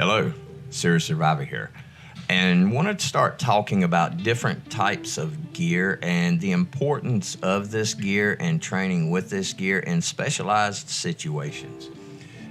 Hello, Serious Survivor here, and wanted to start talking about different types of gear and the importance of this gear and training with this gear in specialized situations.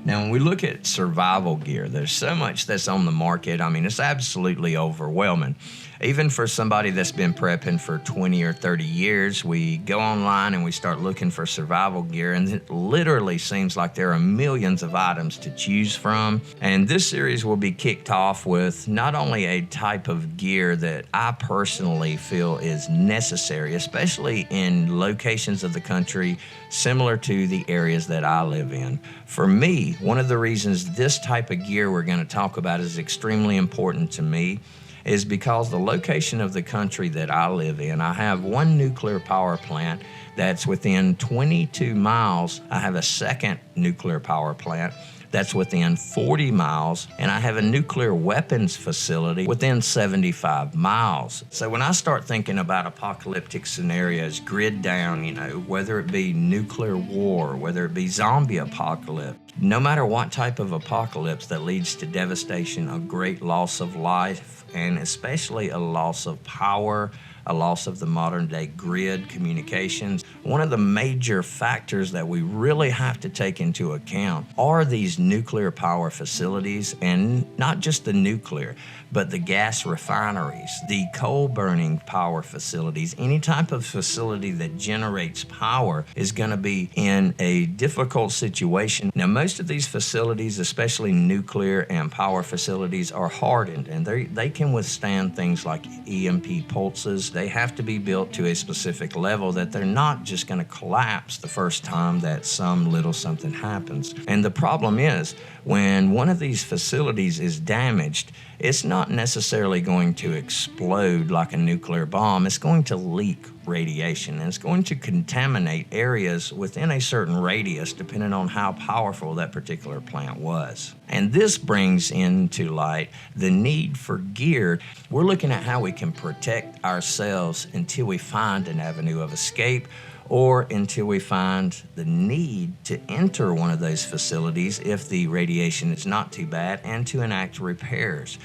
Now, when we look at survival gear, there's so much that's on the market. I mean, it's absolutely overwhelming. Even for somebody that's been prepping for 20 or 30 years, we go online and we start looking for survival gear, and it literally seems like there are millions of items to choose from. And this series will be kicked off with not only a type of gear that I personally feel is necessary, especially in locations of the country similar to the areas that I live in. For me, one of the reasons this type of gear we're going to talk about is extremely important to me is because the location of the country that I live in, I have one nuclear power plant that's within 22 miles. I have a second nuclear power plant that's within 40 miles, and I have a nuclear weapons facility within 75 miles. So when I start thinking about apocalyptic scenarios, grid down, whether it be nuclear war, whether it be zombie apocalypse, no matter what type of apocalypse that leads to devastation, a great loss of life, and especially a loss of power, a loss of the modern day grid communications. One of the major factors that we really have to take into account are these nuclear power facilities, and not just the nuclear, but the gas refineries, the coal burning power facilities. Any type of facility that generates power is going to be in a difficult situation. Now, most of these facilities, especially nuclear and power facilities, are hardened, and they can withstand things like EMP pulses. They have to be built to a specific level that they're not just going to collapse the first time that some little something happens. And the problem is, when one of these facilities is damaged, it's not necessarily going to explode like a nuclear bomb. It's going to leak radiation, and it's going to contaminate areas within a certain radius depending on how powerful that particular plant was. And this brings into light the need for gear. We're looking at how we can protect ourselves until we find an avenue of escape, or until we find the need to enter one of those facilities if the radiation is not too bad, and to enact repairs.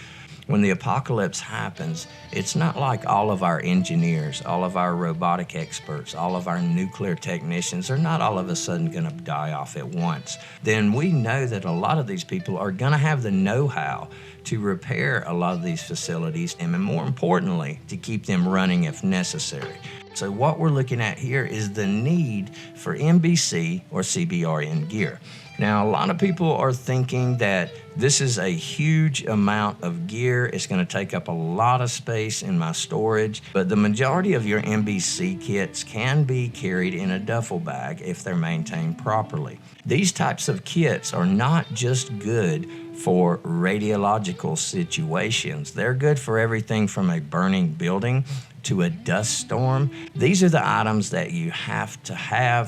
When the apocalypse happens, it's not like all of our engineers, all of our robotic experts, all of our nuclear technicians are not all of a sudden going to die off at once. Then we know that a lot of these people are going to have the know-how to repair a lot of these facilities, and more importantly, to keep them running if necessary. So what we're looking at here is the need for MBC or CBRN gear. Now, a lot of people are thinking that this is a huge amount of gear. It's going to take up a lot of space in my storage, but the majority of your MBC kits can be carried in a duffel bag if they're maintained properly. These types of kits are not just good for radiological situations. They're good for everything from a burning building to a dust storm. These are the items that you have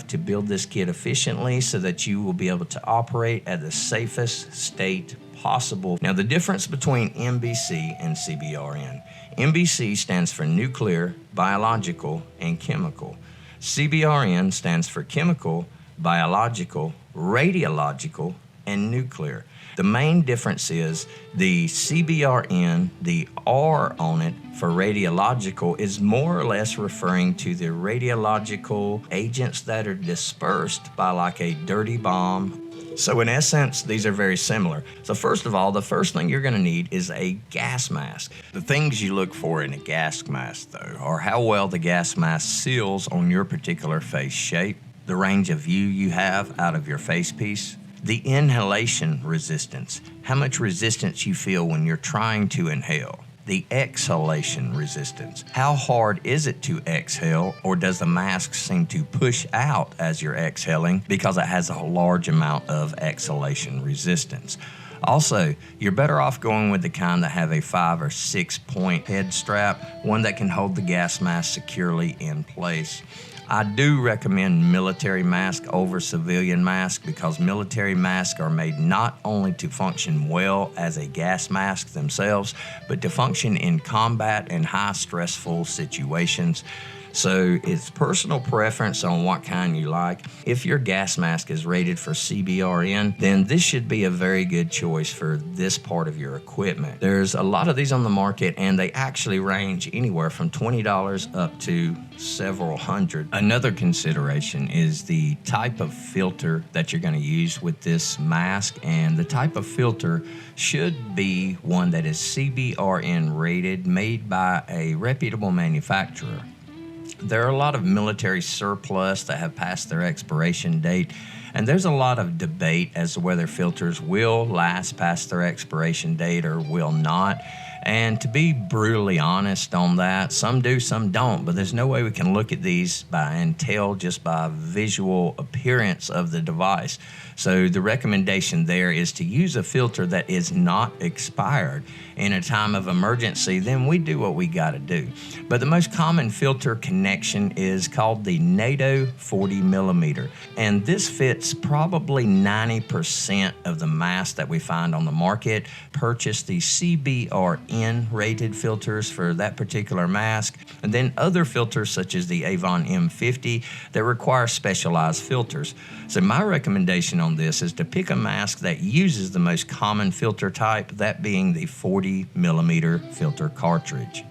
to build this kit efficiently so that you will be able to operate at the safest state possible. Now, the difference between MBC and CBRN. MBC stands for nuclear, biological, and chemical. CBRN stands for chemical, biological, radiological, and nuclear. The main difference is the CBRN, the R on it for radiological, is more or less referring to the radiological agents that are dispersed by like a dirty bomb. So in essence, these are very similar. So first of all, the first thing you're going to need is a gas mask. The things you look for in a gas mask, though, are how well the gas mask seals on your particular face shape, the range of view you have out of your face piece, the inhalation resistance, how much resistance you feel when you're trying to inhale, the exhalation resistance, how hard is it to exhale, or does the mask seem to push out as you're exhaling because it has a large amount of exhalation resistance. Also, you're better off going with the kind that have a 5 or 6 point head strap, one that can hold the gas mask securely in place. I do recommend military mask over civilian mask because military masks are made not only to function well as a gas mask themselves, but to function in combat and high stressful situations. So it's personal preference on what kind you like. If your gas mask is rated for CBRN, then this should be a very good choice for this part of your equipment. There's a lot of these on the market and they actually range anywhere from $20 up to several hundred. Another consideration is the type of filter that you're going to use with this mask, and the type of filter should be one that is CBRN rated, made by a reputable manufacturer. There are a lot of military surplus that have passed their expiration date, and there's a lot of debate as to whether filters will last past their expiration date or will not. And to be brutally honest on that, some do, some don't, but there's no way we can look at these and tell just by visual appearance of the device. So the recommendation there is to use a filter that is not expired. In a time of emergency, then we do what we got to do. But the most common filter connection is called the NATO 40 millimeter, and this fits probably 90% of the masks that we find on the market. Purchase the CBRN rated filters for that particular mask, and then other filters such as the Avon M50 that require specialized filters. So my recommendation on this is to pick a mask that uses the most common filter type, that being the 40 millimeter filter cartridge.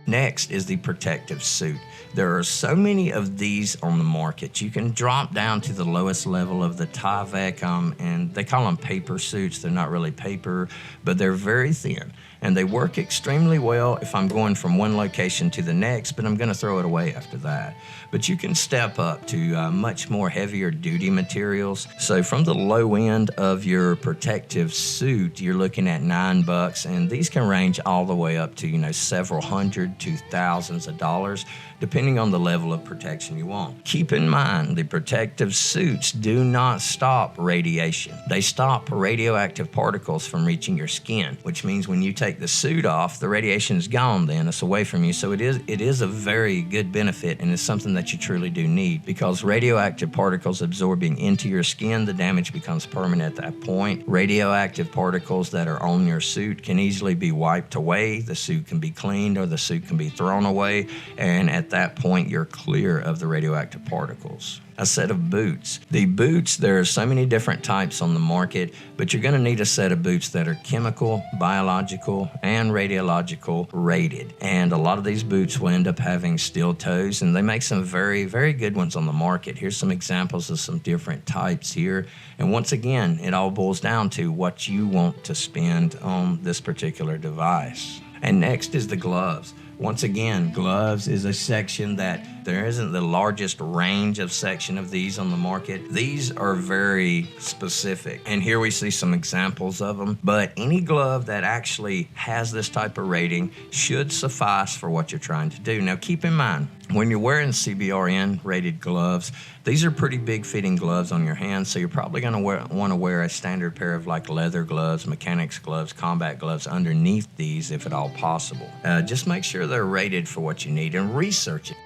Next is the protective suit. There are so many of these on the market. You can drop down to the lowest level of the Tyvek, and they call them paper suits. They're not really paper, but they're very thin. And they work extremely well if I'm going from one location to the next, but I'm going to throw it away after that. But you can step up to much more heavier duty materials. So from the low end of your protective suit, you're looking at $9, and these can range all the way up to, several hundred to thousands of dollars, depending on the level of protection you want. Keep in mind, the protective suits do not stop radiation. They stop radioactive particles from reaching your skin, which means when you take the suit off, the radiation is gone then, it's away from you. So it is a very good benefit, and it's something that you truly do need, because radioactive particles absorbing into your skin, the damage becomes permanent at that point. Radioactive particles that are on your suit can easily be wiped away, the suit can be cleaned, or the suit can be thrown away, and at that point you're clear of the radioactive particles. A set of boots. The boots, there are so many different types on the market, but you're going to need a set of boots that are chemical, biological, and radiological rated. And a lot of these boots will end up having steel toes, and they make some very, very good ones on the market. Here's some examples of some different types here. And once again, it all boils down to what you want to spend on this particular device. And next is the gloves. Once again, gloves is a section that there isn't the largest range of section of these on the market. These are very specific, and here we see some examples of them, but any glove that actually has this type of rating should suffice for what you're trying to do. Now keep in mind, when you're wearing CBRN rated gloves, these are pretty big fitting gloves on your hands, so you're probably going to want to wear a standard pair of like leather gloves, mechanics gloves, combat gloves underneath these if at all possible. Just make sure they're rated for what you need and research it.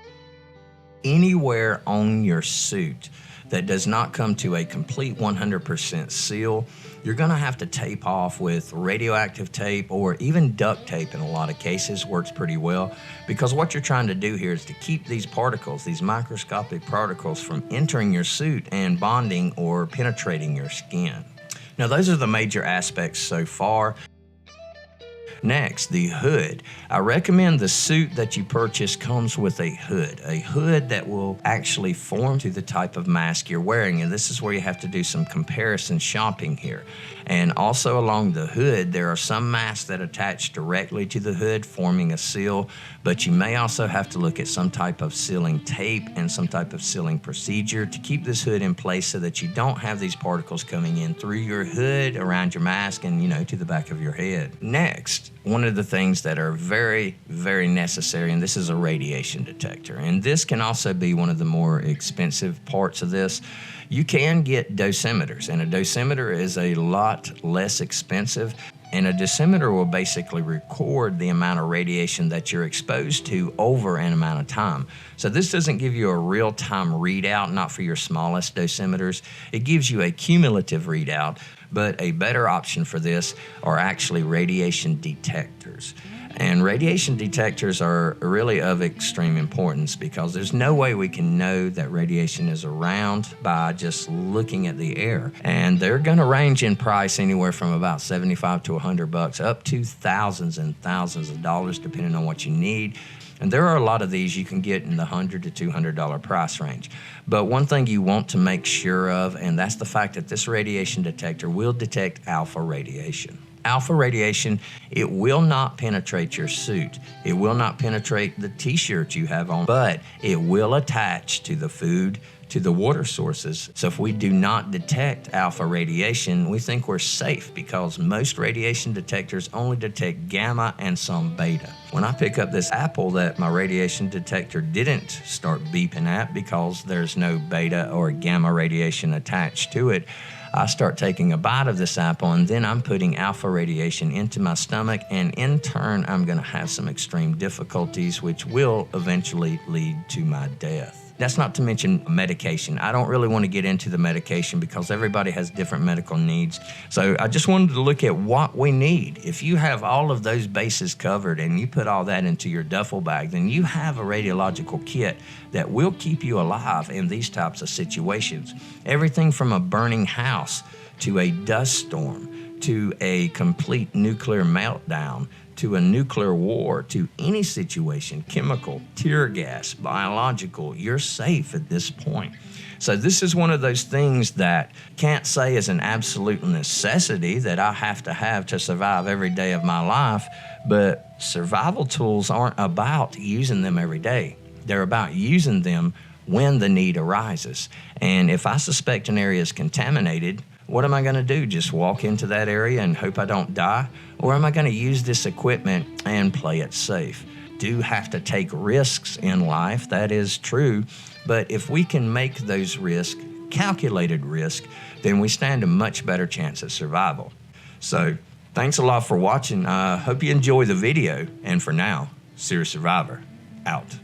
Anywhere on your suit that does not come to a complete 100% seal, you're going to have to tape off with radioactive tape, or even duct tape in a lot of cases works pretty well, because what you're trying to do here is to keep these particles, these microscopic particles, from entering your suit and bonding or penetrating your skin. Now those are the major aspects so far. Next, the hood. I recommend the suit that you purchase comes with a hood that will actually form to the type of mask you're wearing, and this is where you have to do some comparison shopping here. And also along the hood, there are some masks that attach directly to the hood, forming a seal, but you may also have to look at some type of sealing tape and some type of sealing procedure to keep this hood in place so that you don't have these particles coming in through your hood, around your mask, and to the back of your head. Next, one of the things that are very, very necessary, and this is a radiation detector, and this can also be one of the more expensive parts of this. You can get dosimeters, and a dosimeter is a lot less expensive. And a dosimeter will basically record the amount of radiation that you're exposed to over an amount of time. So this doesn't give you a real-time readout, not for your smallest dosimeters. It gives you a cumulative readout, but a better option for this are actually radiation detectors. And radiation detectors are really of extreme importance because there's no way we can know that radiation is around by just looking at the air. And they're going to range in price anywhere from about $75 to $100 up to thousands and thousands of dollars depending on what you need. And there are a lot of these you can get in the $100 to $200 price range. But one thing you want to make sure of, and that's the fact that this radiation detector will detect alpha radiation. Alpha radiation, it will not penetrate your suit. It will not penetrate the t-shirt you have on, but it will attach to the food, to the water sources. So if we do not detect alpha radiation, we think we're safe because most radiation detectors only detect gamma and some beta. When I pick up this apple that my radiation detector didn't start beeping at because there's no beta or gamma radiation attached to it, I start taking a bite of this apple and then I'm putting alpha radiation into my stomach, and in turn I'm going to have some extreme difficulties which will eventually lead to my death. That's not to mention medication. I don't really want to get into the medication because everybody has different medical needs. So I just wanted to look at what we need. If you have all of those bases covered and you put all that into your duffel bag, then you have a radiological kit that will keep you alive in these types of situations. Everything from a burning house to a dust storm to a complete nuclear meltdown to a nuclear war, to any situation, chemical, tear gas, biological, you're safe at this point. So this is one of those things that can't say is an absolute necessity that I have to survive every day of my life, but survival tools aren't about using them every day. They're about using them when the need arises. And if I suspect an area is contaminated, what am I going to do? Just walk into that area and hope I don't die? Or am I going to use this equipment and play it safe? Do have to take risks in life, that is true, but if we can make those risks calculated risk, then we stand a much better chance at survival. So thanks a lot for watching. I hope you enjoy the video, and for now, Serious Survivor, out.